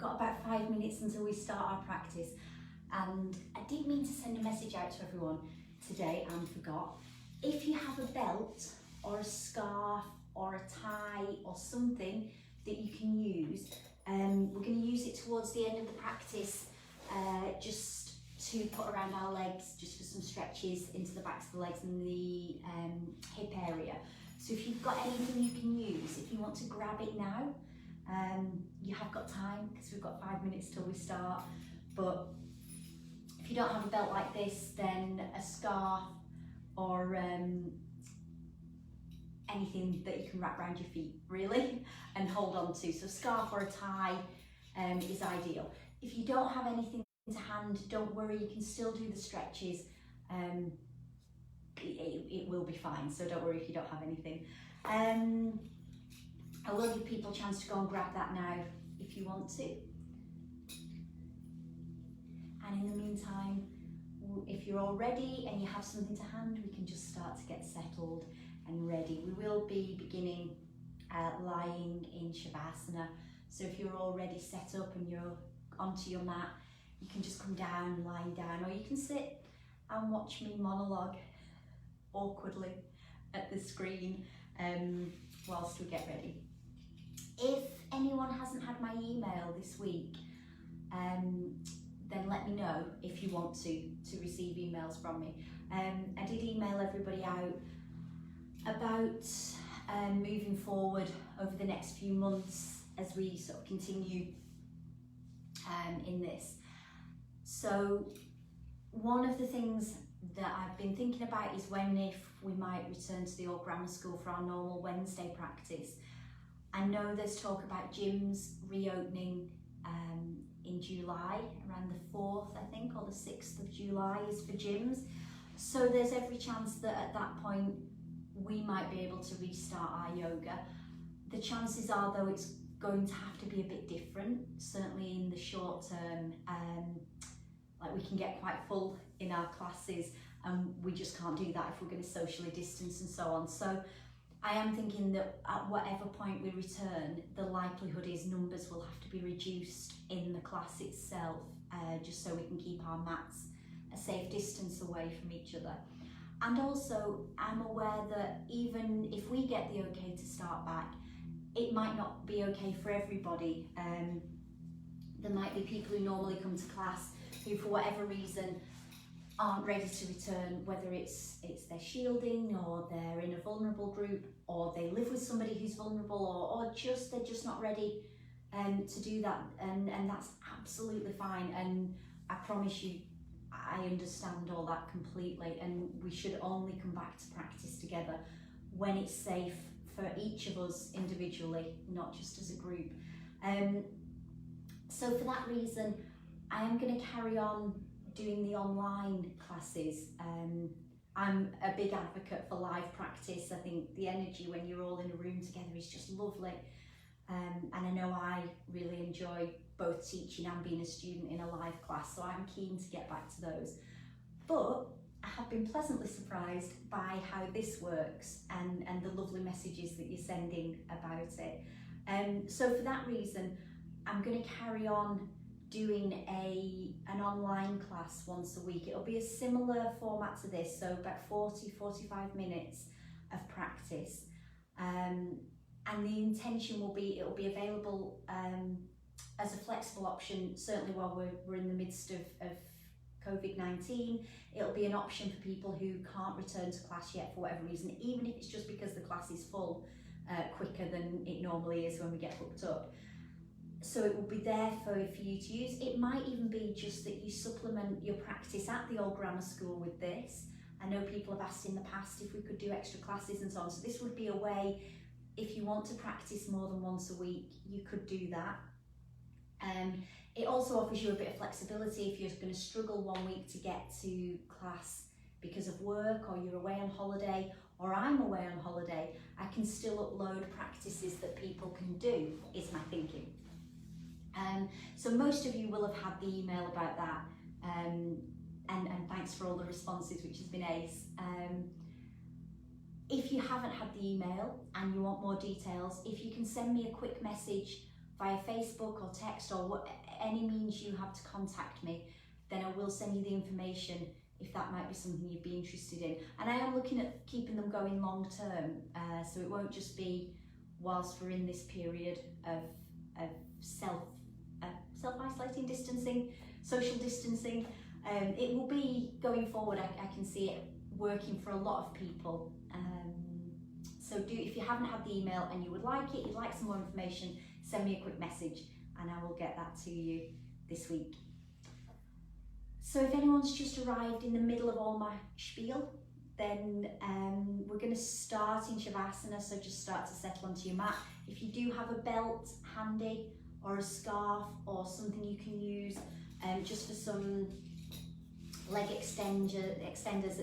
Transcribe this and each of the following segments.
got about 5 minutes until we start our practice, and I did mean to send a message out to everyone today and forgot. If you have a belt or a scarf or a tie or something that you can use, we're going to use it towards the end of the practice, just to put around our legs, just for some stretches into the backs of the legs and the hip area. So if you've got anything you can use, if you want to grab it now, you have got time, because we've got 5 minutes till we start. But if you don't have a belt like this, then a scarf or anything that you can wrap around your feet, really, and hold on to. So a scarf or a tie is ideal. If you don't have anything to hand, don't worry, you can still do the stretches. It will be fine, so don't worry if you don't have anything. I will give people a chance to go and grab that now if you want to. And in the meantime, if you're all ready and you have something to hand, we can just start to get settled and ready. We will be beginning lying in Shavasana. So if you're already set up and you're onto your mat, you can just come down, lying down, or you can sit and watch me monologue awkwardly at the screen whilst we get ready. If anyone hasn't had my email this week, then let me know if you want to receive emails from me. I did email everybody out about moving forward over the next few months as we sort of continue in this. So one of the things that I've been thinking about is if we might return to the Old Grammar School for our normal Wednesday practice. I know there's talk about gyms reopening in July, around the 4th, I think, or the 6th of July is for gyms. So there's every chance that at that point we might be able to restart our yoga. The chances are, though, it's going to have to be a bit different, certainly in the short term. Like, we can get quite full in our classes, and we just can't do that if we're going to socially distance and so on. So I am thinking that at whatever point we return, the likelihood is numbers will have to be reduced in the class itself, just so we can keep our mats a safe distance away from each other. And also, I'm aware that even if we get the okay to start back, it might not be okay for everybody. There might be people who normally come to class who, for whatever reason, aren't ready to return, whether it's their shielding, or they're in a vulnerable group, or they live with somebody who's vulnerable, or they're just not ready to do that, and that's absolutely fine. And I promise you, I understand all that completely, and we should only come back to practice together when it's safe for each of us individually, not just as a group. So for that reason, I am going to carry on doing the online classes. I'm a big advocate for live practice. I think the energy when you're all in a room together is just lovely. And I know I really enjoy both teaching and being a student in a live class, so I'm keen to get back to those. But I have been pleasantly surprised by how this works, and the lovely messages that you're sending about it. So for that reason, I'm going to carry on doing an online class once a week. It'll be a similar format to this, so about 40-45 minutes of practice. And the intention will be, it'll be available as a flexible option, certainly while we're in the midst of COVID-19. It'll be an option for people who can't return to class yet for whatever reason, even if it's just because the class is full quicker than it normally is when we get hooked up. So it will be there for you to use. It might even be just that you supplement your practice at the Old Grammar School with this. I know people have asked in the past if we could do extra classes and so on. So this would be a way, if you want to practice more than once a week, you could do that. It also offers you a bit of flexibility if you're going to struggle one week to get to class because of work, or you're away on holiday, or I'm away on holiday. I can still upload practices that people can do, is my thinking. So most of you will have had the email about that, and thanks for all the responses, which has been ace. If you haven't had the email and you want more details, if you can send me a quick message via Facebook or text or any means you have to contact me, then I will send you the information if that might be something you'd be interested in. And I am looking at keeping them going long term, so it won't just be whilst we're in this period of self-isolating, distancing, social distancing. It will be going forward. I can see it working for a lot of people. So if you haven't had the email and you would like it, you'd like some more information, send me a quick message and I will get that to you this week. So if anyone's just arrived in the middle of all my spiel, then we're going to start in Shavasana, so just start to settle onto your mat. If you do have a belt handy or a scarf or something you can use just for some leg extenders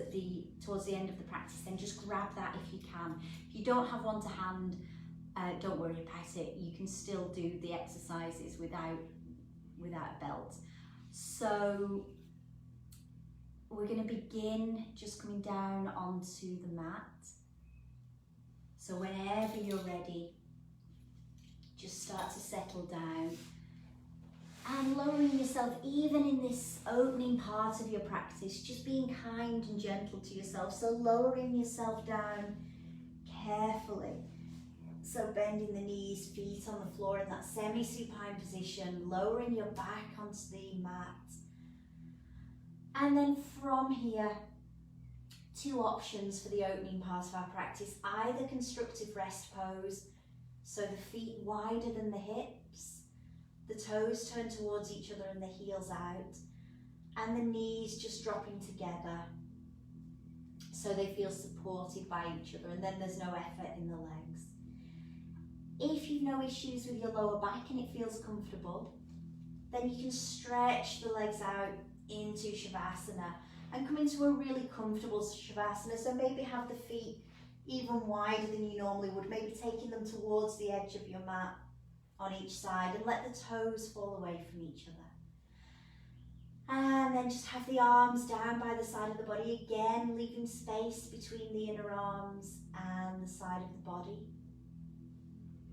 towards the end of the practice, then just grab that if you can. If you don't have one to hand, don't worry about it. You can still do the exercises without a belt. So we're going to begin just coming down onto the mat. So whenever you're ready, just start to settle down and lowering yourself, even in this opening part of your practice, just being kind and gentle to yourself. So lowering yourself down carefully. So bending the knees, feet on the floor in that semi-supine position, lowering your back onto the mat. And then from here, two options for the opening part of our practice. Either constructive rest pose, so the feet wider than the hips, the toes turn towards each other and the heels out, and the knees just dropping together so they feel supported by each other, and then there's no effort in the legs. If you've no issues with your lower back and it feels comfortable, then you can stretch the legs out into Shavasana and come into a really comfortable Shavasana. So maybe have the feet even wider than you normally would, maybe taking them towards the edge of your mat on each side, and let the toes fall away from each other. And then just have the arms down by the side of the body, again leaving space between the inner arms and the side of the body.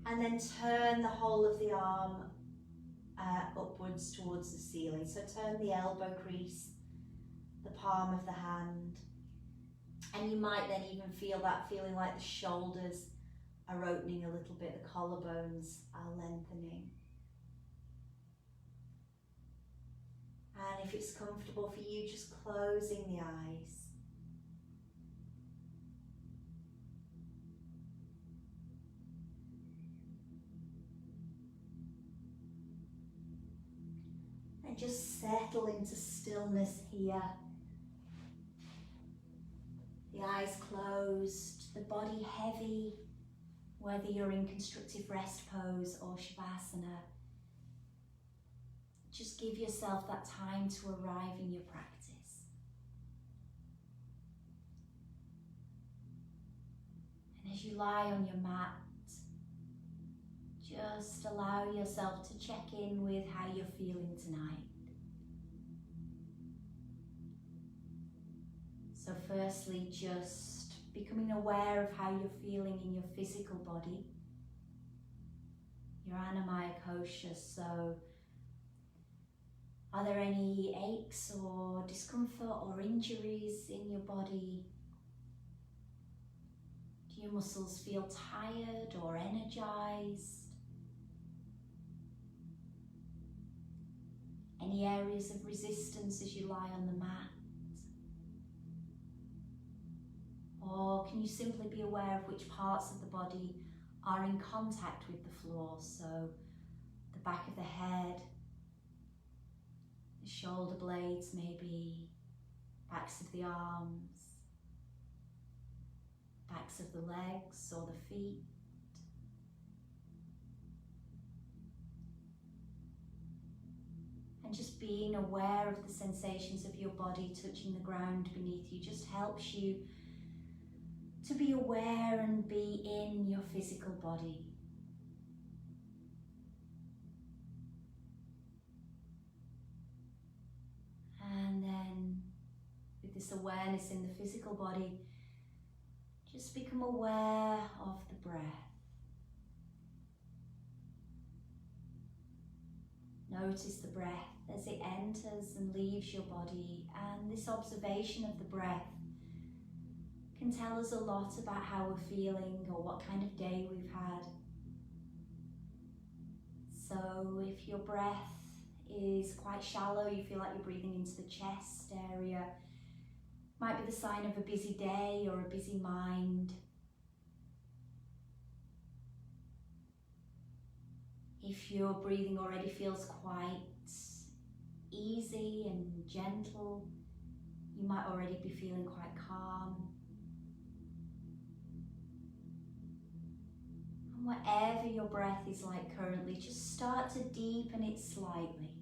And then turn the whole of the arm upwards towards the ceiling. So turn the elbow crease, the palm of the hand, and you might then even feel that feeling like the shoulders are opening a little bit, the collarbones are lengthening. And if it's comfortable for you, just closing the eyes. And just settle into stillness here. The eyes closed, the body heavy, whether you're in constructive rest pose or Shavasana. Just give yourself that time to arrive in your practice. And as you lie on your mat, just allow yourself to check in with how you're feeling tonight. So firstly, just becoming aware of how you're feeling in your physical body, your Anamaya Kosha. So are there any aches or discomfort or injuries in your body? Do your muscles feel tired or energized? Any areas of resistance as you lie on the mat? Or can you simply be aware of which parts of the body are in contact with the floor? So the back of the head, the shoulder blades maybe, backs of the arms, backs of the legs or the feet. And just being aware of the sensations of your body touching the ground beneath you just helps you to be aware and be in your physical body. And then with this awareness in the physical body, just become aware of the breath. Notice the breath as it enters and leaves your body, and this observation of the breath can tell us a lot about how we're feeling or what kind of day we've had. So if your breath is quite shallow, you feel like you're breathing into the chest area, might be the sign of a busy day or a busy mind. If your breathing already feels quite easy and gentle, you might already be feeling quite calm. And whatever your breath is like currently, just start to deepen it slightly.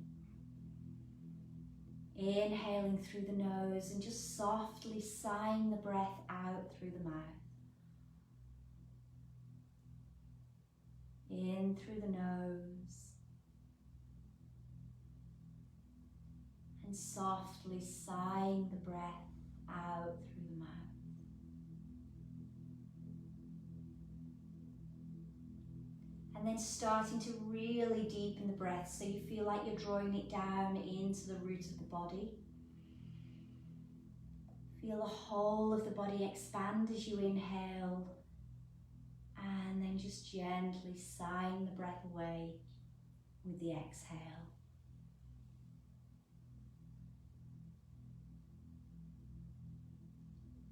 Inhaling through the nose and just softly sighing the breath out through the mouth. In through the nose and softly sighing the breath out through the mouth. And then starting to really deepen the breath so you feel like you're drawing it down into the root of the body. Feel the whole of the body expand as you inhale, and then just gently sighing the breath away with the exhale.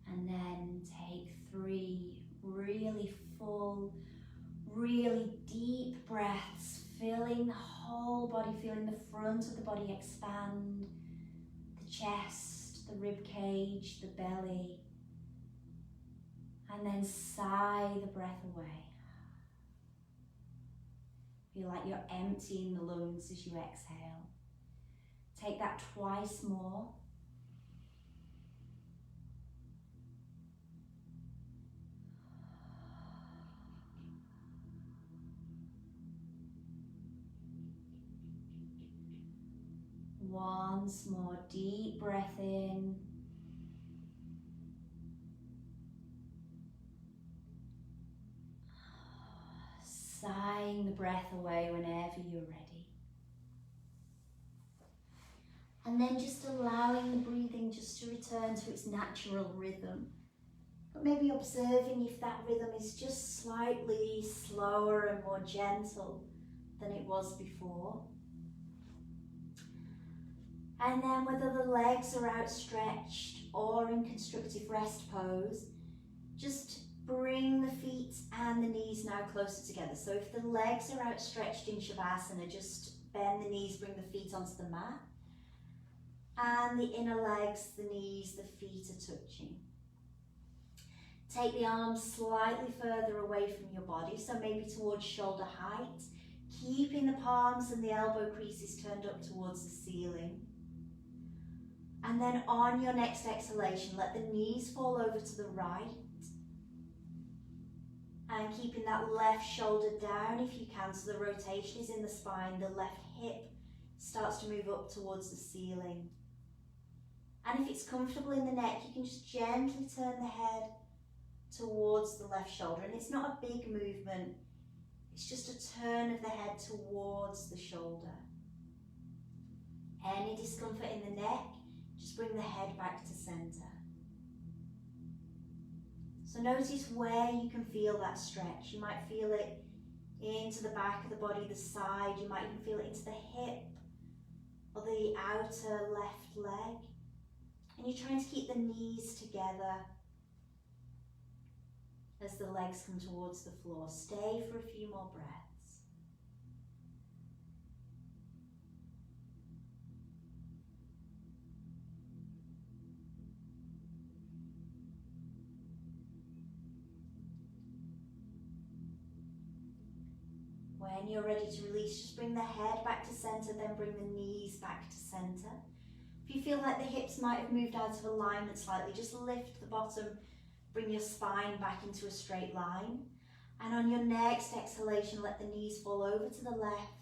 And then take 3 really full, really deep breaths, filling the whole body, feeling the front of the body expand, the chest, the rib cage, the belly, and then sigh the breath away. Feel like you're emptying the lungs as you exhale. Take that twice more. Once more, deep breath in. Sighing the breath away whenever you're ready. And then just allowing the breathing just to return to its natural rhythm. But maybe observing if that rhythm is just slightly slower and more gentle than it was before. And then whether the legs are outstretched or in constructive rest pose, just bring the feet and the knees now closer together. So if the legs are outstretched in Shavasana, just bend the knees, bring the feet onto the mat. And the inner legs, the knees, the feet are touching. Take the arms slightly further away from your body, so maybe towards shoulder height, keeping the palms and the elbow creases turned up towards the ceiling. And then on your next exhalation, let the knees fall over to the right. And keeping that left shoulder down if you can, so the rotation is in the spine, the left hip starts to move up towards the ceiling. And if it's comfortable in the neck, you can just gently turn the head towards the left shoulder. And it's not a big movement, it's just a turn of the head towards the shoulder. Any discomfort in the neck, just bring the head back to center. So notice where you can feel that stretch. You might feel it into the back of the body, the side. You might even feel it into the hip or the outer left leg. And you're trying to keep the knees together as the legs come towards the floor. Stay for a few more breaths. When you're ready to release, just bring the head back to center, then bring the knees back to center. If you feel like the hips might have moved out of alignment slightly, just lift the bottom, bring your spine back into a straight line. And on your next exhalation, let the knees fall over to the left.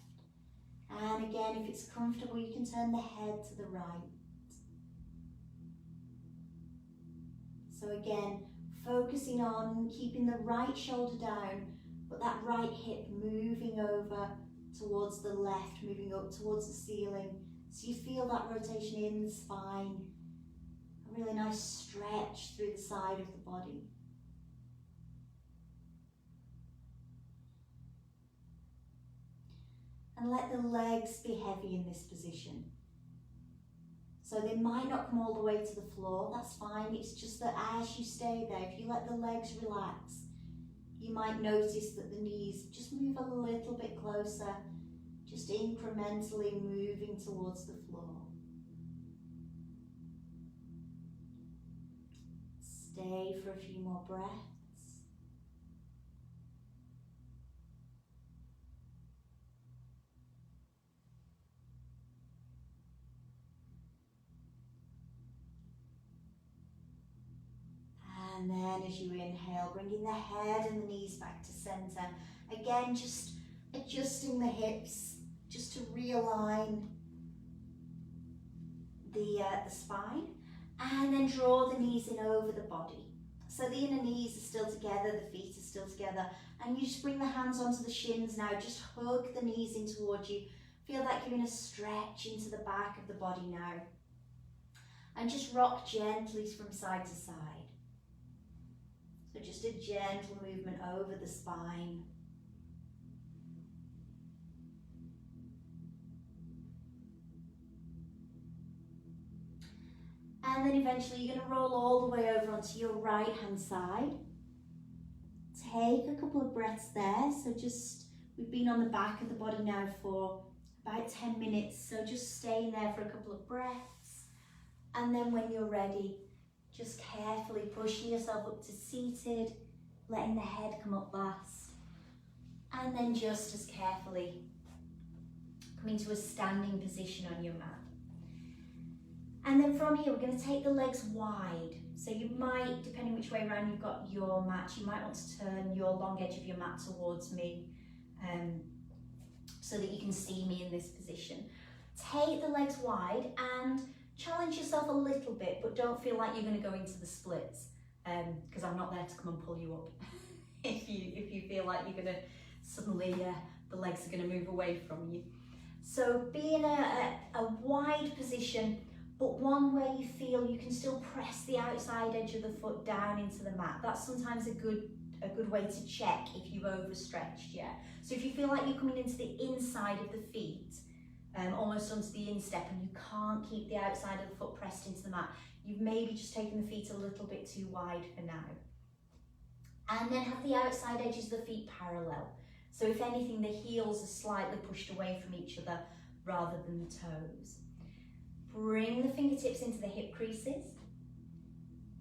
And again, if it's comfortable, you can turn the head to the right. So again, focusing on keeping the right shoulder down, but that right hip moving over towards the left, moving up towards the ceiling. So you feel that rotation in the spine, a really nice stretch through the side of the body. And let the legs be heavy in this position. So they might not come all the way to the floor, that's fine. It's just that as you stay there, if you let the legs relax, you might notice that the knees just move a little bit closer, just incrementally moving towards the floor. Stay for a few more breaths. And then as you inhale, bringing the head and the knees back to center. Again, just adjusting the hips, just to realign the spine. And then draw the knees in over the body. So the inner knees are still together, the feet are still together. And you just bring the hands onto the shins now. Just hug the knees in towards you. Feel like you're in a stretch into the back of the body now. And just rock gently from side to side. So just a gentle movement over the spine. And then eventually you're going to roll all the way over onto your right hand side. Take a couple of breaths there. So just, we've been on the back of the body now for about 10 minutes. So just staying there for a couple of breaths. And then when you're ready, just carefully pushing yourself up to seated, letting the head come up last. And then just as carefully coming to a standing position on your mat. And then from here, we're going to take the legs wide. So you might, depending which way around you've got your mat, you might want to turn your long edge of your mat towards me so that you can see me in this position. Take the legs wide and challenge yourself a little bit, but don't feel like you're going to go into the splits because I'm not there to come and pull you up. if you feel like you're going to suddenly, the legs are going to move away from you. So be in a wide position, but one where you feel you can still press the outside edge of the foot down into the mat. That's sometimes a good way to check if you've overstretched, yeah? So if you feel like you're coming into the inside of the feet, almost onto the instep, and you can't keep the outside of the foot pressed into the mat, you've maybe just taken the feet a little bit too wide for now. And then have the outside edges of the feet parallel. So if anything, the heels are slightly pushed away from each other rather than the toes. Bring the fingertips into the hip creases.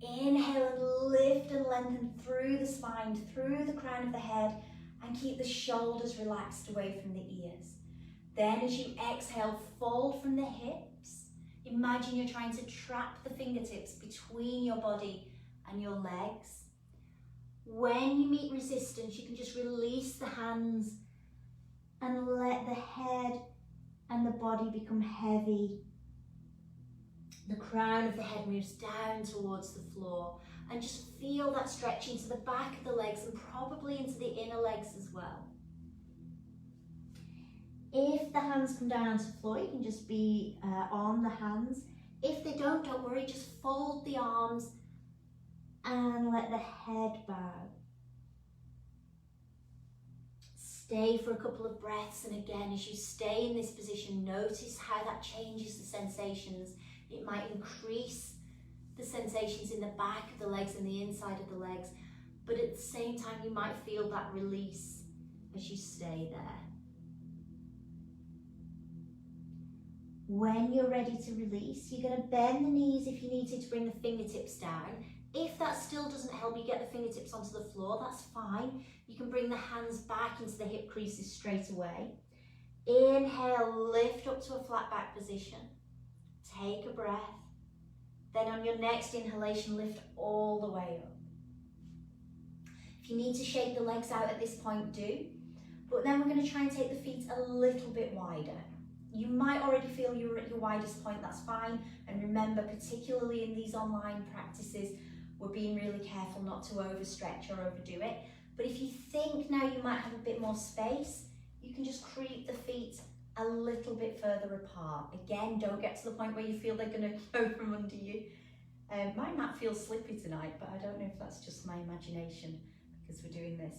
Inhale and lift and lengthen through the spine, through the crown of the head, and keep the shoulders relaxed away from the ears. Then as you exhale, fold from the hips. Imagine you're trying to trap the fingertips between your body and your legs. When you meet resistance, you can just release the hands and let the head and the body become heavy. The crown of the head moves down towards the floor, and just feel that stretch into the back of the legs and probably into the inner legs as well. If the hands come down to the floor, you can just be on the hands. If they don't worry, just fold the arms and let the head bow. Stay for a couple of breaths, and again, as you stay in this position, notice how that changes the sensations. It might increase the sensations in the back of the legs and the inside of the legs, but at the same time, you might feel that release as you stay there. When you're ready to release, you're going to bend the knees if you needed to bring the fingertips down. If that still doesn't help you get the fingertips onto the floor, that's fine. You can bring the hands back into the hip creases straight away. Inhale, lift up to a flat back position. Take a breath. Then on your next inhalation, lift all the way up. If you need to shake the legs out at this point, do. But then we're going to try and take the feet a little bit wider. You might already feel you're at your widest point, that's fine. And remember, particularly in these online practices, we're being really careful not to overstretch or overdo it. But if you think now you might have a bit more space, you can just creep the feet a little bit further apart. Again, don't get to the point where you feel they're going to go from under you. My mat feels slippy tonight, but I don't know if that's just my imagination because we're doing this.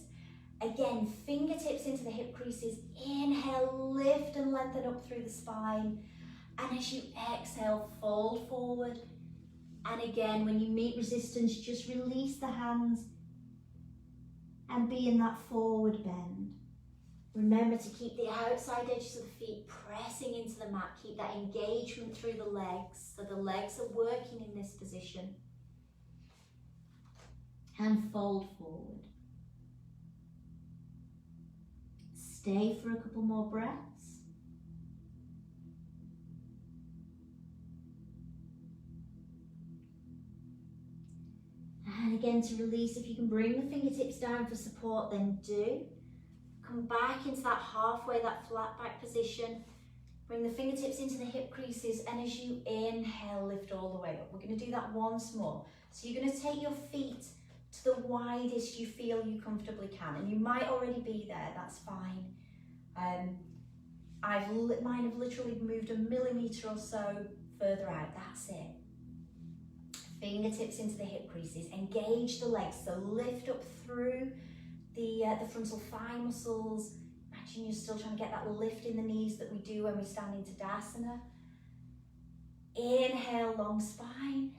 Again, fingertips into the hip creases. Inhale, lift and lengthen up through the spine. And as you exhale, fold forward. And again, when you meet resistance, just release the hands and be in that forward bend. Remember to keep the outside edges of the feet pressing into the mat. Keep that engagement through the legs, so the legs are working in this position. And fold forward. Stay for a couple more breaths. And again, to release, if you can bring the fingertips down for support, then do. Come back into that halfway, that flat back position. Bring the fingertips into the hip creases, and as you inhale, lift all the way up. We're going to do that once more. So you're going to take your feet to the widest you feel you comfortably can, and you might already be there, that's fine. Mine have literally moved a millimetre or so further out, that's it. Fingertips into the hip creases, engage the legs, so lift up through the frontal thigh muscles. Imagine you're still trying to get that lift in the knees that we do when we stand into Tadasana. Inhale, long spine.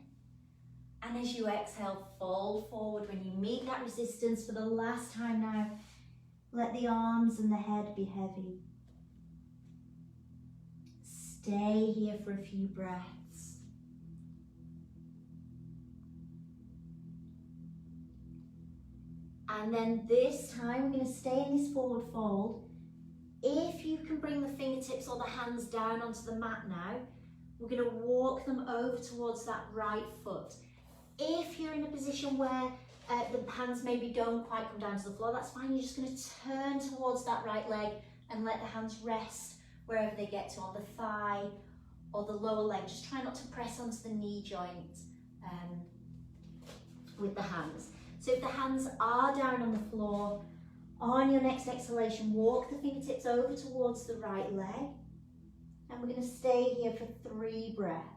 And as you exhale, fold forward. When you meet that resistance for the last time now, let the arms and the head be heavy. Stay here for a few breaths. And then this time, we're going to stay in this forward fold. If you can bring the fingertips or the hands down onto the mat now, we're going to walk them over towards that right foot. If you're in a position where the hands maybe don't quite come down to the floor, that's fine. You're just going to turn towards that right leg and let the hands rest wherever they get to, on the thigh or the lower leg. Just try not to press onto the knee joint with the hands. So if the hands are down on the floor, on your next exhalation, walk the fingertips over towards the right leg. And we're going to stay here for 3 breaths.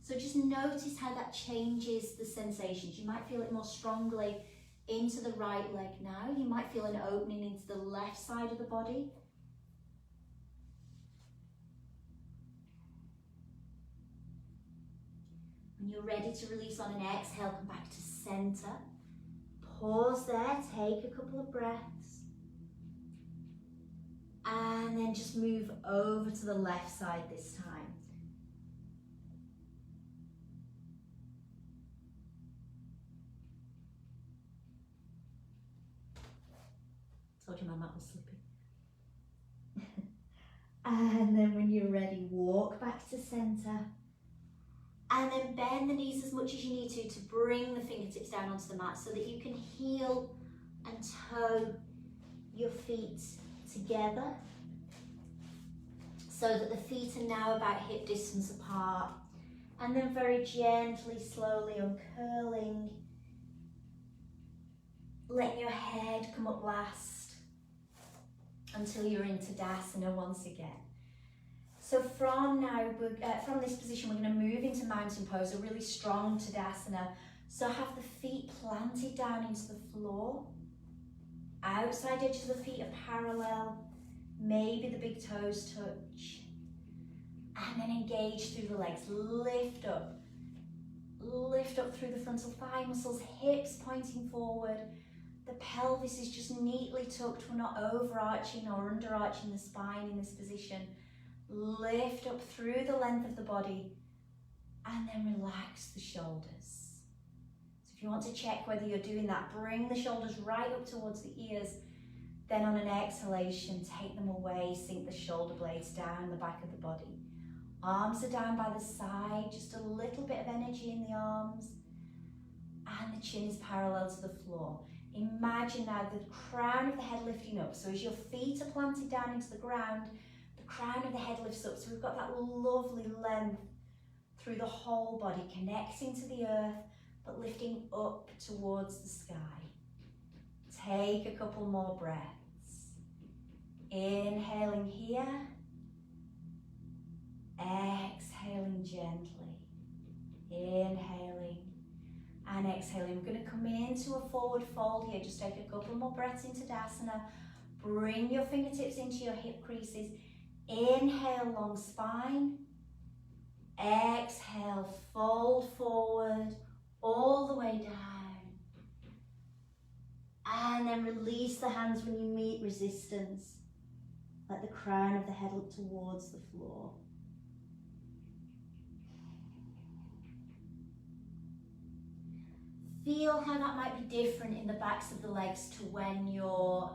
So just notice how that changes the sensations. You might feel it more strongly into the right leg now. You might feel an opening into the left side of the body. When you're ready to release on an exhale, come back to center. Pause there, take a couple of breaths. And then just move over to the left side this time. Told you my mat was slippy. And then when you're ready, walk back to center. And then bend the knees as much as you need to bring the fingertips down onto the mat so that you can heel and toe your feet together, so that the feet are now about hip distance apart. And then very gently, slowly uncurling, letting your head come up last until you're in Tadasana once again. So from now, from this position, we're going to move into mountain pose, a really strong Tadasana. So have the feet planted down into the floor. Outside edges of the feet are parallel. Maybe the big toes touch. And then engage through the legs. Lift up. Lift up through the frontal thigh muscles, hips pointing forward. The pelvis is just neatly tucked. We're not overarching or underarching the spine in this position. Lift up through the length of the body and then relax the shoulders. So if you want to check whether you're doing that, bring the shoulders right up towards the ears. Then on an exhalation, take them away, sink the shoulder blades down the back of the body. Arms are down by the side, just a little bit of energy in the arms. And the chin is parallel to the floor. Imagine now the crown of the head lifting up. So as your feet are planted down into the ground, the crown of the head lifts up. So we've got that lovely length through the whole body, connecting to the earth, but lifting up towards the sky. Take a couple more breaths. Inhaling here, exhaling gently, inhaling and exhaling. We're going to come into a forward fold here. Just take a couple more breaths into Tadasana. Bring your fingertips into your hip creases. Inhale, long spine. Exhale, fold forward all the way down. And then release the hands when you meet resistance. Let the crown of the head look towards the floor. Feel how that might be different in the backs of the legs to when you're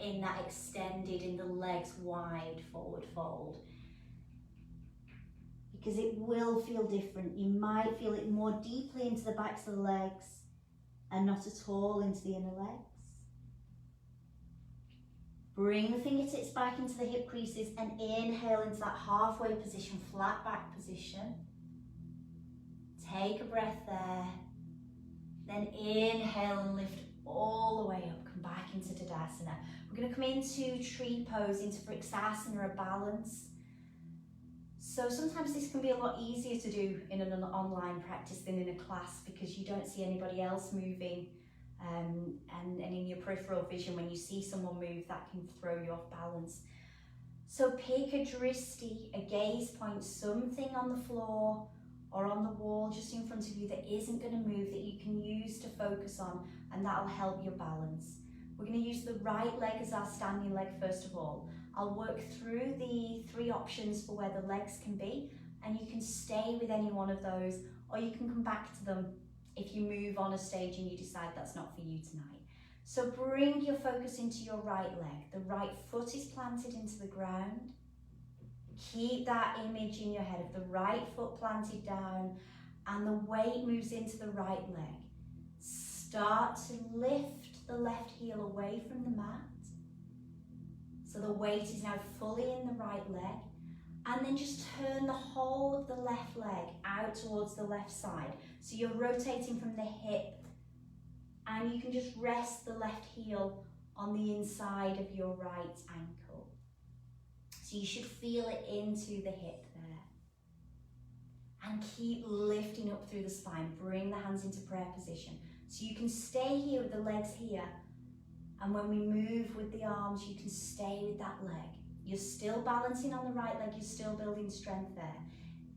in that extended, in the legs wide forward fold. Because it will feel different. You might feel it more deeply into the backs of the legs and not at all into the inner legs. Bring the fingertips back into the hip creases and inhale into that halfway position, flat back position. Take a breath there. Then inhale and lift all the way up. Come back into Tadasana. We're going to come into tree pose, into Vrksasana, a balance. So sometimes this can be a lot easier to do in an online practice than in a class because you don't see anybody else moving. And in your peripheral vision, when you see someone move, that can throw you off balance. So pick a dristi, a gaze point, something on the floor or on the wall just in front of you that isn't going to move, that you can use to focus on, and that'll help your balance. We're going to use the right leg as our standing leg first of all. I'll work through the 3 options for where the legs can be, and you can stay with any one of those, or you can come back to them if you move on a stage and you decide that's not for you tonight. So bring your focus into your right leg. The right foot is planted into the ground. Keep that image in your head of the right foot planted down and the weight moves into the right leg. Start to lift the left heel away from the mat. So the weight is now fully in the right leg. And then just turn the whole of the left leg out towards the left side. So you're rotating from the hip and you can just rest the left heel on the inside of your right ankle. So you should feel it into the hip there. And keep lifting up through the spine. Bring the hands into prayer position. So you can stay here with the legs here. And when we move with the arms, you can stay with that leg. You're still balancing on the right leg, you're still building strength there.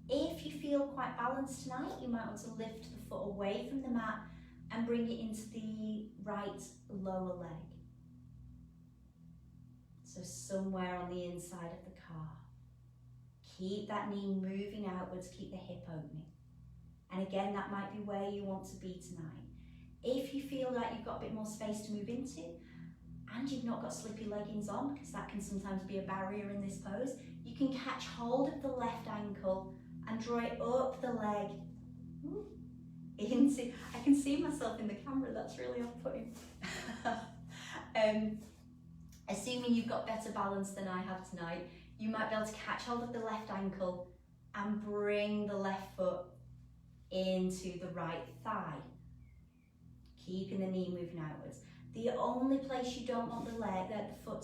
If you feel quite balanced tonight, you might want to lift the foot away from the mat and bring it into the right lower leg. So somewhere on the inside of the calf. Keep that knee moving outwards, keep the hip opening. And again, that might be where you want to be tonight. If you feel like you've got a bit more space to move into, and you've not got slippy leggings on, because that can sometimes be a barrier in this pose, you can catch hold of the left ankle and draw it up the leg into, I can see myself in the camera, that's really off-putting. Assuming you've got better balance than I have tonight, you might be able to catch hold of the left ankle and bring the left foot into the right thigh, keeping the knee moving outwards. The only place you don't want the foot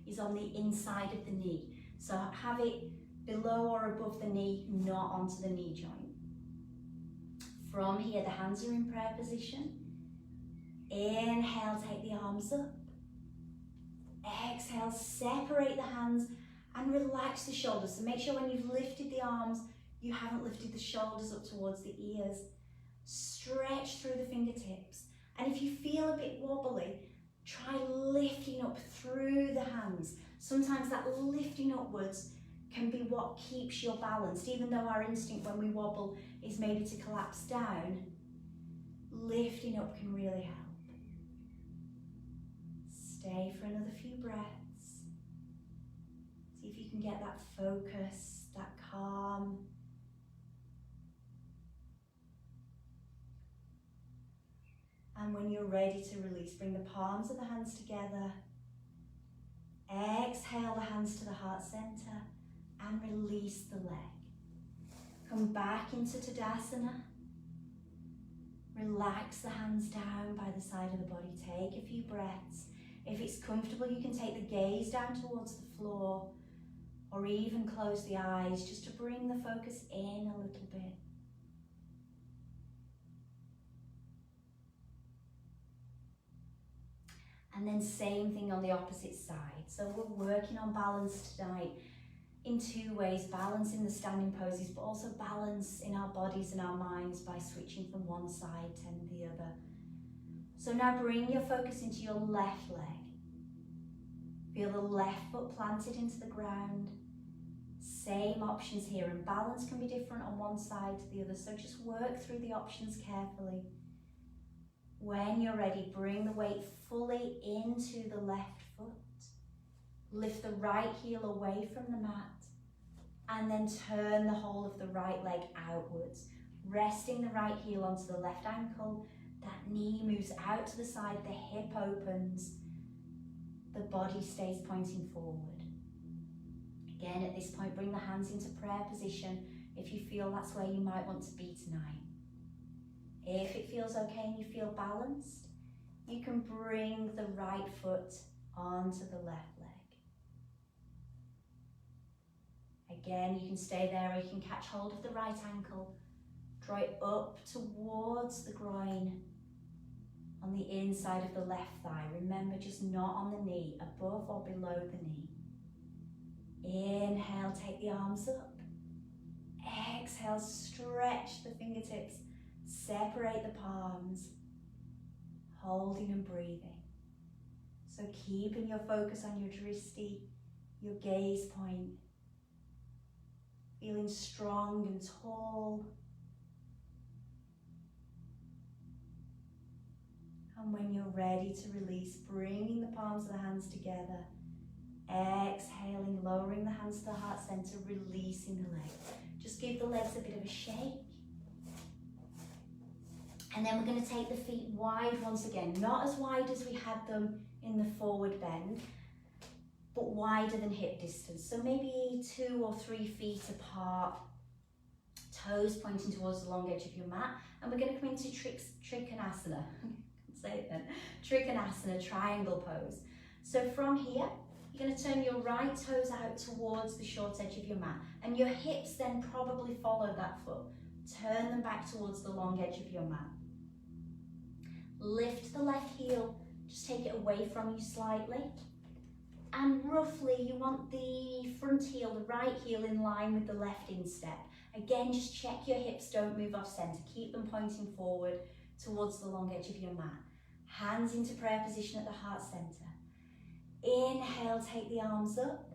is on the inside of the knee. So have it below or above the knee, not onto the knee joint. From here, the hands are in prayer position. Inhale, take the arms up. Exhale, separate the hands and relax the shoulders. So make sure when you've lifted the arms, you haven't lifted the shoulders up towards the ears. Stretch through the fingertips. And if you feel a bit wobbly, try lifting up through the hands. Sometimes that lifting upwards can be what keeps you balanced, even though our instinct when we wobble is maybe to collapse down. Lifting up can really help. Stay for another few breaths. See if you can get that focus, that calm. And when you're ready to release, bring the palms of the hands together. Exhale the hands to the heart center and release the leg. Come back into Tadasana. Relax the hands down by the side of the body. Take a few breaths. If it's comfortable, you can take the gaze down towards the floor or even close the eyes just to bring the focus in a little bit. And then same thing on the opposite side. So we're working on balance tonight in two ways, balance in the standing poses, but also balance in our bodies and our minds by switching from one side to the other. So now bring your focus into your left leg. Feel the left foot planted into the ground. Same options here, and balance can be different on one side to the other, so just work through the options carefully. When you're ready, bring the weight fully into the left foot. Lift the right heel away from the mat, and then turn the whole of the right leg outwards, resting the right heel onto the left ankle. That knee moves out to the side, the hip opens, the body stays pointing forward. Again, at this point, bring the hands into prayer position if you feel that's where you might want to be tonight. If it feels okay and you feel balanced, you can bring the right foot onto the left leg. Again, you can stay there, or you can catch hold of the right ankle, draw it up towards the groin on the inside of the left thigh. Remember, just not on the knee, above or below the knee. Inhale, take the arms up. Exhale, stretch the fingertips, separate the palms, holding and breathing. So keeping your focus on your drishti, your gaze point, feeling strong and tall. And when you're ready to release, bringing the palms of the hands together, exhaling, lowering the hands to the heart center, releasing the legs. Just give the legs a bit of a shake. And then we're going to take the feet wide once again, not as wide as we had them in the forward bend, but wider than hip distance. So maybe 2 or 3 feet apart, toes pointing towards the long edge of your mat. And we're going to come into Trikonasana. Say it then. Trikonasana, triangle pose. So from here, you're going to turn your right toes out towards the short edge of your mat, and your hips then probably follow that foot. Turn them back towards the long edge of your mat. Lift the left heel, just take it away from you slightly. And roughly you want the front heel, the right heel in line with the left instep. Again, just check your hips don't move off center. Keep them pointing forward towards the long edge of your mat. Hands into prayer position at the heart center. Inhale, take the arms up.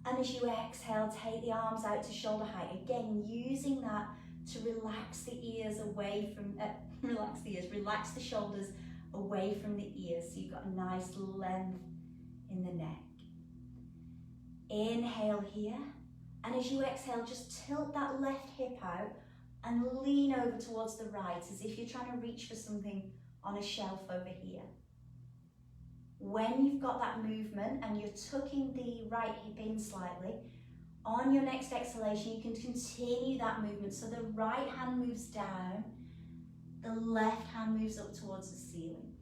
And as you exhale, take the arms out to shoulder height. Again, using that to relax the ears away from, relax the shoulders away from the ears, so you've got a nice length in the neck. Inhale here, and as you exhale, just tilt that left hip out and lean over towards the right, as if you're trying to reach for something on a shelf over here. When you've got that movement and you're tucking the right hip in slightly, on your next exhalation, you can continue that movement. So the right hand moves down, the left hand moves up towards the ceiling.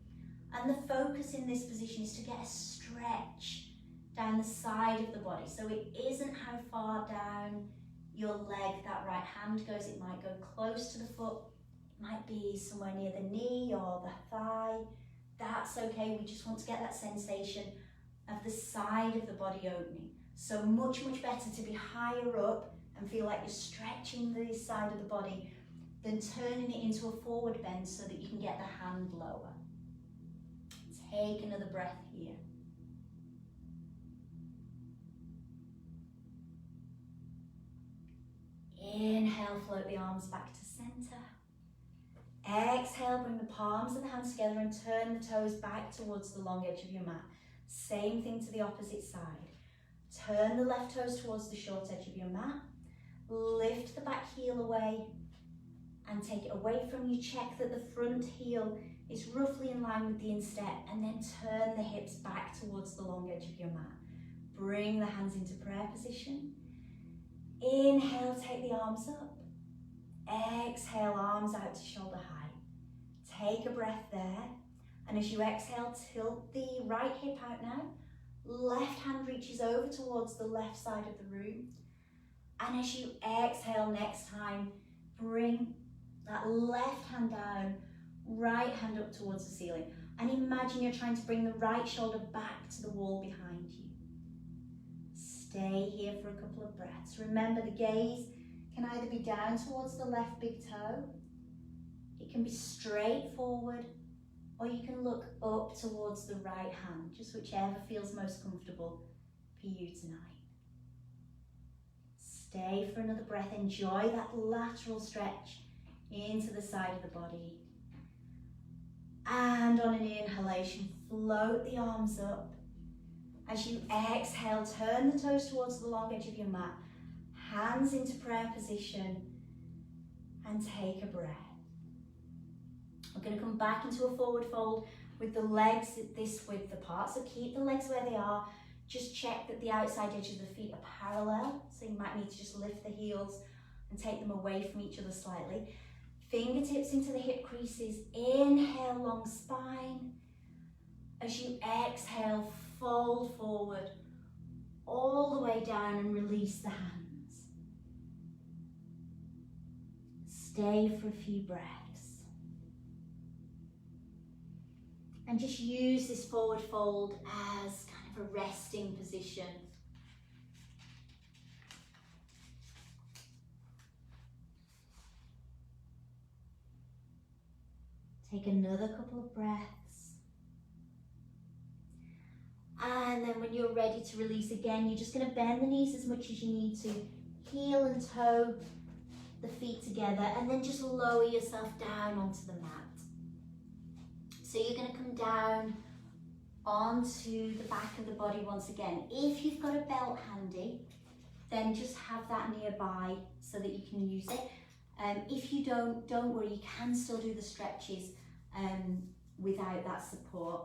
And the focus in this position is to get a stretch down the side of the body. So it isn't how far down your leg that right hand goes. It might go close to the foot. It might be somewhere near the knee or the thigh. That's okay. We just want to get that sensation of the side of the body opening. So much better to be higher up and feel like you're stretching the side of the body than turning it into a forward bend so that you can get the hand lower. Take another breath here. Inhale, float the arms back to center. Exhale, bring the palms and the hands together and turn the toes back towards the long edge of your mat. Same thing to the opposite side. Turn the left toes towards the short edge of your mat. Lift the back heel away and take it away from you. Check that the front heel is roughly in line with the instep, and then turn the hips back towards the long edge of your mat. Bring the hands into prayer position. Inhale, take the arms up. Exhale, arms out to shoulder height. Take a breath there. And as you exhale, tilt the right hip out now. Left hand reaches over towards the left side of the room. And as you exhale next time, bring that left hand down, right hand up towards the ceiling. And imagine you're trying to bring the right shoulder back to the wall behind you. Stay here for a couple of breaths. Remember, the gaze can either be down towards the left big toe, it can be straight forward, or you can look up towards the right hand, just whichever feels most comfortable for you tonight. Stay for another breath. Enjoy that lateral stretch into the side of the body. And on an inhalation, float the arms up. As you exhale, turn the toes towards the long edge of your mat, hands into prayer position, and take a breath. We're going to come back into a forward fold with the legs this width apart. So keep the legs where they are. Just check that the outside edge of the feet are parallel. So you might need to just lift the heels and take them away from each other slightly. Fingertips into the hip creases. Inhale, long spine. As you exhale, fold forward all the way down and release the hands. Stay for a few breaths. And just use this forward fold as kind of a resting position. Take another couple of breaths. And then when you're ready to release again, you're just going to bend the knees as much as you need to. Heel and toe the feet together, and then just lower yourself down onto the mat. So you're going to come down onto the back of the body once again. If you've got a belt handy, then just have that nearby so that you can use it. If you don't worry, you can still do the stretches without that support.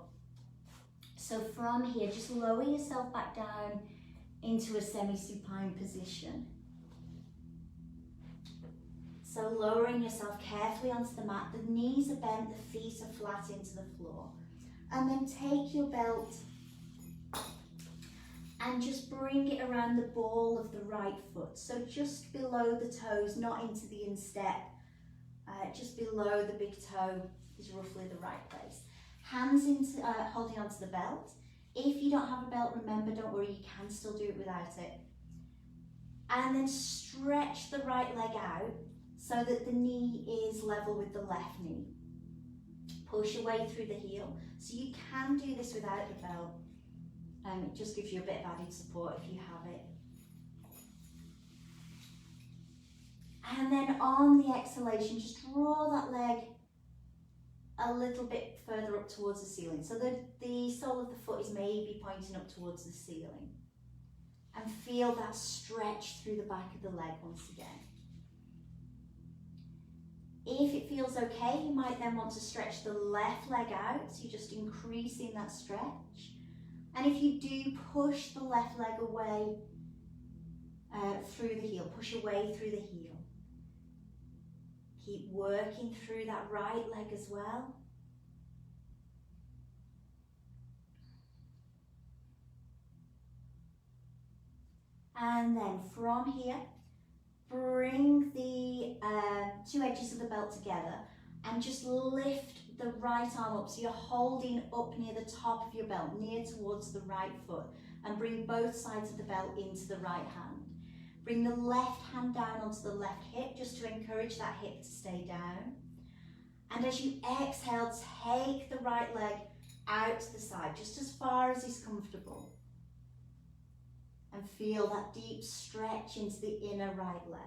So from here, just lower yourself back down into a semi-supine position. So lowering yourself carefully onto the mat, the knees are bent, the feet are flat into the floor. And then take your belt and just bring it around the ball of the right foot. So just below the toes, not into the instep, just below the big toe is roughly the right place. Hands into holding onto the belt. If you don't have a belt, remember, don't worry, you can still do it without it. And then stretch the right leg out so that the knee is level with the left knee. Push away through the heel. So you can do this without the belt. It just gives you a bit of added support if you have it. And then on the exhalation, just draw that leg a little bit further up towards the ceiling. So the sole of the foot is maybe pointing up towards the ceiling. And feel that stretch through the back of the leg once again. If it feels okay, you might then want to stretch the left leg out, so you're just increasing that stretch. And if you do, push the left leg away through the heel, push away through the heel. Keep working through that right leg as well. And then from here, bring the two edges of the belt together and just lift the right arm up. So you're holding up near the top of your belt, near towards the right foot, and bring both sides of the belt into the right hand. Bring the left hand down onto the left hip just to encourage that hip to stay down. And as you exhale, take the right leg out to the side, just as far as is comfortable. And feel that deep stretch into the inner right leg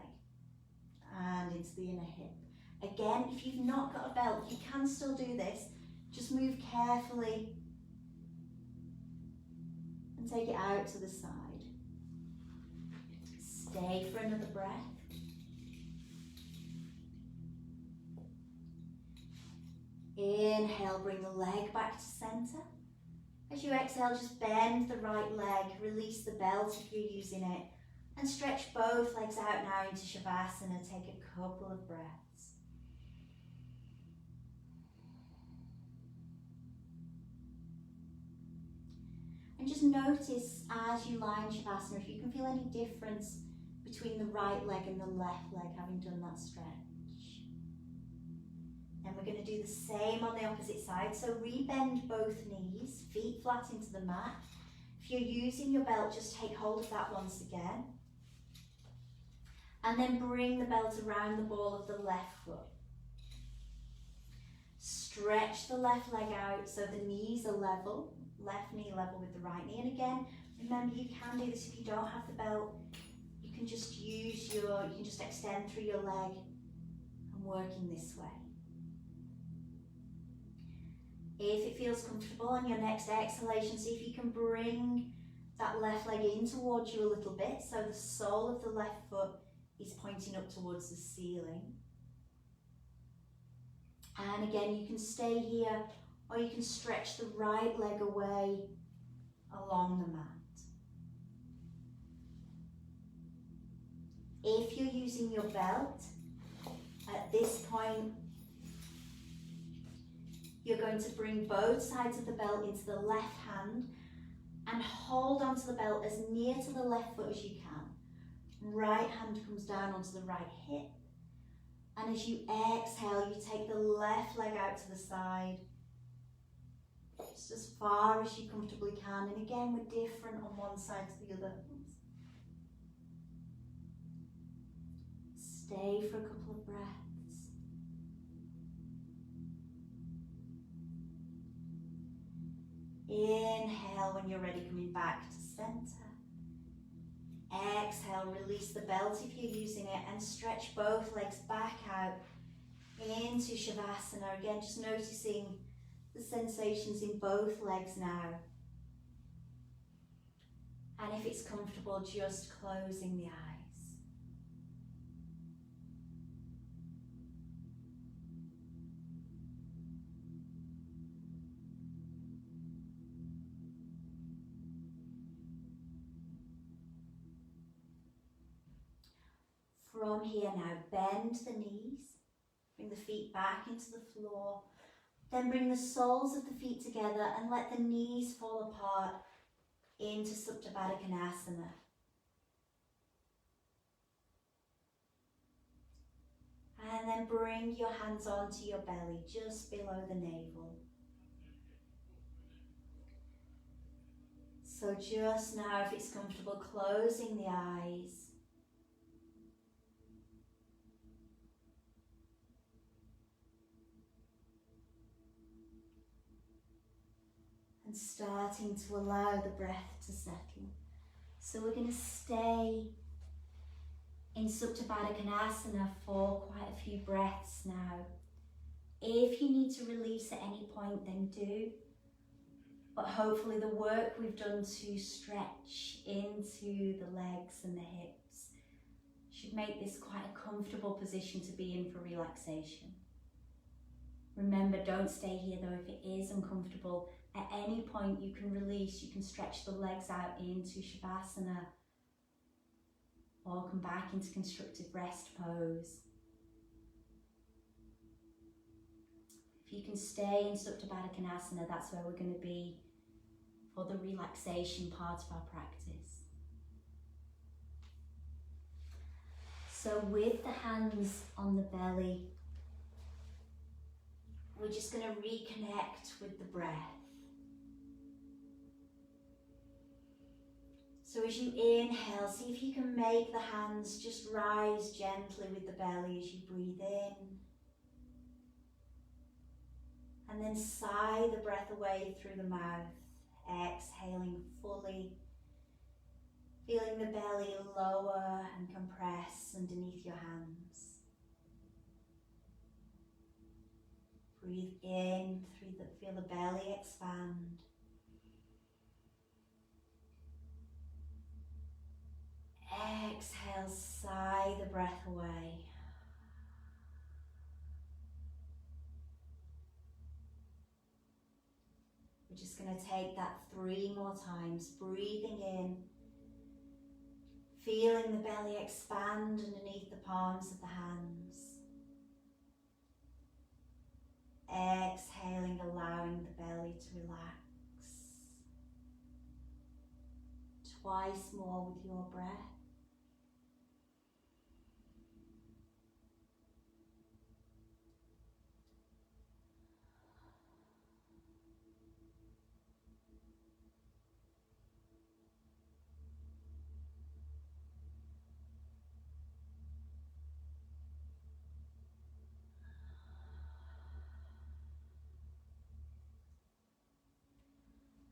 and into the inner hip. Again, if you've not got a belt, you can still do this. Just move carefully and take it out to the side. Stay for another breath. Inhale, bring the leg back to center. As you exhale, just bend the right leg, release the belt if you're using it, and stretch both legs out now into Shavasana. Take a couple of breaths. And just notice as you lie in Shavasana if you can feel any difference between the right leg and the left leg having done that stretch. And we're going to do the same on the opposite side. So rebend both knees, feet flat into the mat. If you're using your belt, just take hold of that once again. And then bring the belt around the ball of the left foot. Stretch the left leg out so the knees are level, left knee level with the right knee. And again, remember you can do this if you don't have the belt. You can just use you can just extend through your leg and work in this way. If it feels comfortable on your next exhalation, see if you can bring that left leg in towards you a little bit so the sole of the left foot is pointing up towards the ceiling. And again, you can stay here or you can stretch the right leg away along the mat. If you're using your belt, at this point, you're going to bring both sides of the belt into the left hand and hold onto the belt as near to the left foot as you can. Right hand comes down onto the right hip. And as you exhale, you take the left leg out to the side, just as far as you comfortably can. And again, we're different on one side to the other. Stay for a couple of breaths. Inhale when you're ready, coming back to center. Exhale, release the belt if you're using it and stretch both legs back out into Shavasana. Again, just noticing the sensations in both legs now. And if it's comfortable, just closing the eyes. From here now, bend the knees, bring the feet back into the floor, then bring the soles of the feet together and let the knees fall apart into Supta Baddha Konasana. And then bring your hands onto your belly, just below the navel. So just now, if it's comfortable, closing the eyes. And starting to allow the breath to settle. So we're going to stay in Supta Baddha Konasana for quite a few breaths now. If you need to release at any point, then do. But hopefully the work we've done to stretch into the legs and the hips should make this quite a comfortable position to be in for relaxation. Remember, don't stay here though if it is uncomfortable. At any point you can release, you can stretch the legs out into Shavasana or come back into constructive rest pose. If you can stay in Supta Baddha Konasana, that's where we're going to be for the relaxation part of our practice. So with the hands on the belly, we're just going to reconnect with the breath. So as you inhale, see if you can make the hands just rise gently with the belly as you breathe in. And then sigh the breath away through the mouth, exhaling fully, feeling the belly lower and compress underneath your hands. Breathe in, feel the belly expand. Exhale, sigh the breath away. We're just going to take that 3 more times, breathing in, feeling the belly expand underneath the palms of the hands. Exhaling, allowing the belly to relax. twice more with your breath.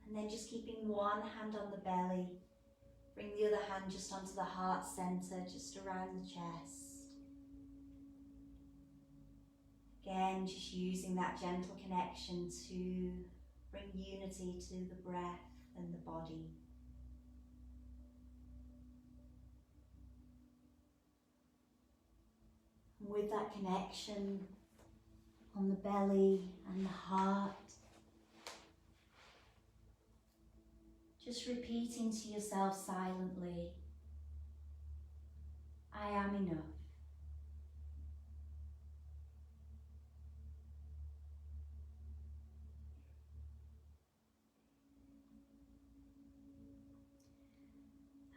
And then just keeping one hand on the belly, bring the other hand just onto the heart center, just around the chest. Again, just using that gentle connection to bring unity to the breath and the body. And with that connection on the belly and the heart, just repeating to yourself silently, I am enough.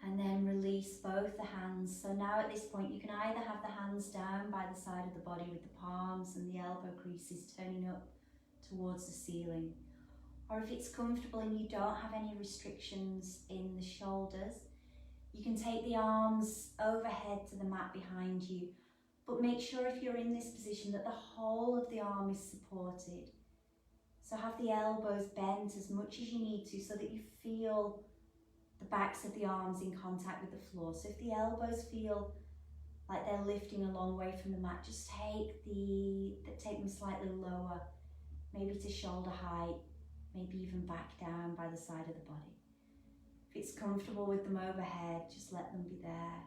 And then release both the hands. So now at this point you can either have the hands down by the side of the body with the palms and the elbow creases turning up towards the ceiling. Or if it's comfortable and you don't have any restrictions in the shoulders, you can take the arms overhead to the mat behind you. But make sure if you're in this position that the whole of the arm is supported. So have the elbows bent as much as you need to so that you feel the backs of the arms in contact with the floor. So if the elbows feel like they're lifting a long way from the mat, just take them slightly lower, maybe to shoulder height, maybe even back down by the side of the body. If it's comfortable with them overhead, just let them be there.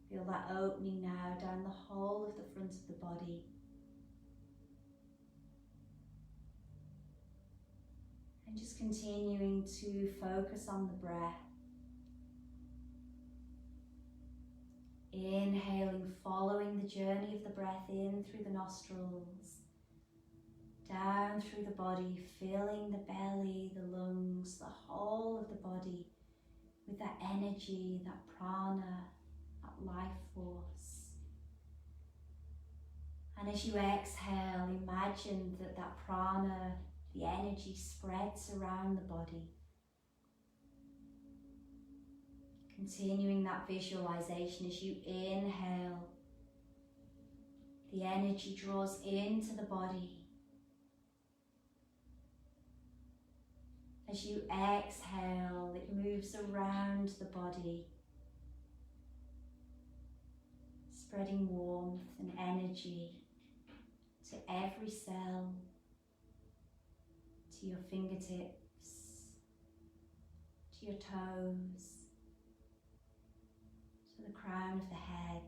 Feel that opening now down the whole of the front of the body. And just continuing to focus on the breath. Inhaling, following the journey of the breath in through the nostrils, down through the body, filling the belly, the lungs, the whole of the body with that energy, that prana, that life force. And as you exhale, imagine that that prana, the energy, spreads around the body. Continuing that visualization as you inhale, the energy draws into the body. As you exhale, it moves around the body, spreading warmth and energy to every cell, to your fingertips, to your toes, to the crown of the head.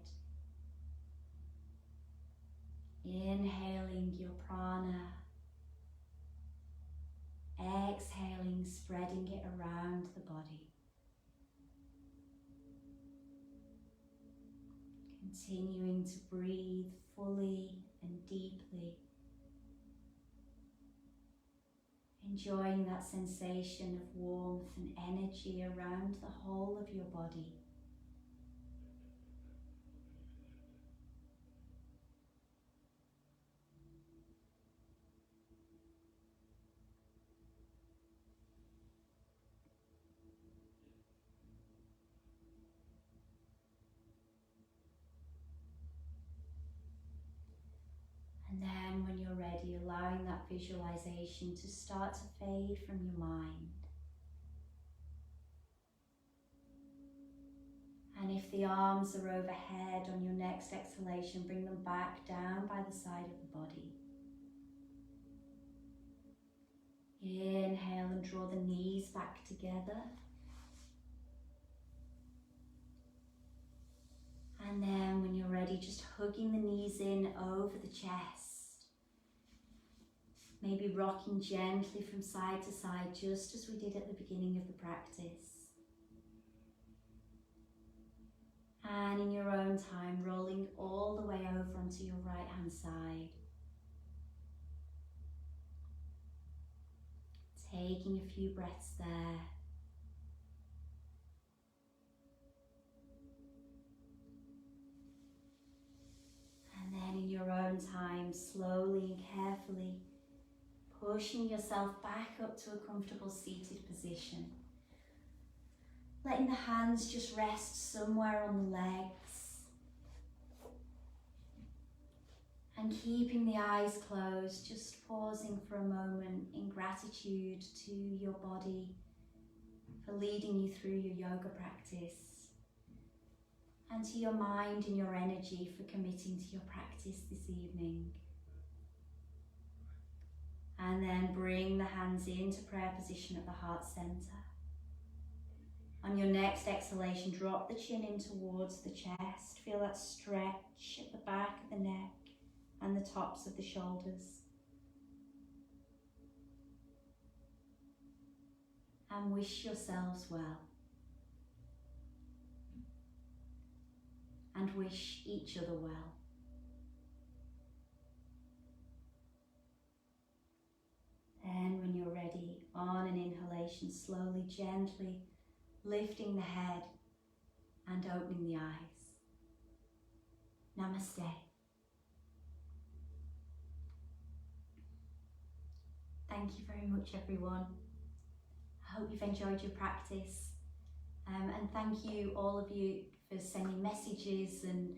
Inhaling your prana, exhaling, spreading it around the body. Continuing to breathe fully and deeply. Enjoying that sensation of warmth and energy around the whole of your body. And then when you're ready, allowing that visualization to start to fade from your mind. And if the arms are overhead on your next exhalation, bring them back down by the side of the body. Inhale and draw the knees back together. And then when you're ready, just hugging the knees in over the chest. Maybe rocking gently from side to side, just as we did at the beginning of the practice. And in your own time, rolling all the way over onto your right hand side. Taking a few breaths there. slowly and carefully pushing yourself back up to a comfortable seated position. Letting the hands just rest somewhere on the legs. And keeping the eyes closed, just pausing for a moment in gratitude to your body for leading you through your yoga practice, and to your mind and your energy for committing to your practice this evening. And then bring the hands into prayer position at the heart center. On your next exhalation, drop the chin in towards the chest. Feel that stretch at the back of the neck and the tops of the shoulders. And wish yourselves well. And wish each other well. Then when you're ready, on an inhalation, slowly, gently lifting the head and opening the eyes. Namaste. Thank you very much, everyone. I hope you've enjoyed your practice. And thank you, all of you, for sending messages and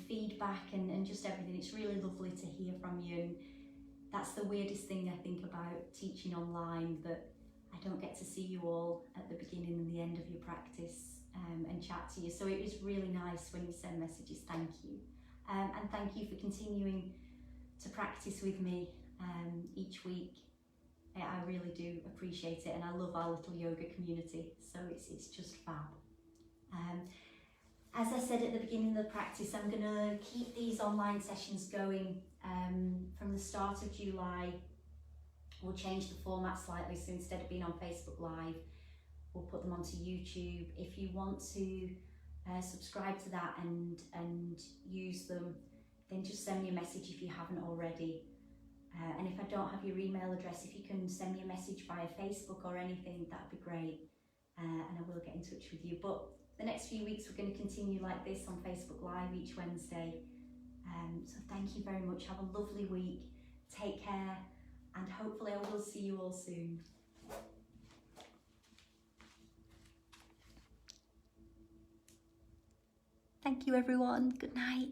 feedback and just everything. It's really lovely to hear from you. And that's the weirdest thing I think about teaching online, that I don't get to see you all at the beginning and the end of your practice and chat to you. So it was really nice when you send messages. Thank you. And thank you for continuing to practice with me each week. I really do appreciate it, and I love our little yoga community, so it's just fab. As I said at the beginning of the practice, I'm going to keep these online sessions going from the start of July. We'll change the format slightly, so instead of being on Facebook Live, we'll put them onto YouTube. If you want to subscribe to that and use them, then just send me a message if you haven't already. And if I don't have your email address, if you can send me a message via Facebook or anything, that'd be great. And I will get in touch with you. But the next few weeks, we're going to continue like this on Facebook Live each Wednesday. So thank you very much. Have a lovely week. Take care. And hopefully I will see you all soon. Thank you, everyone. Good night.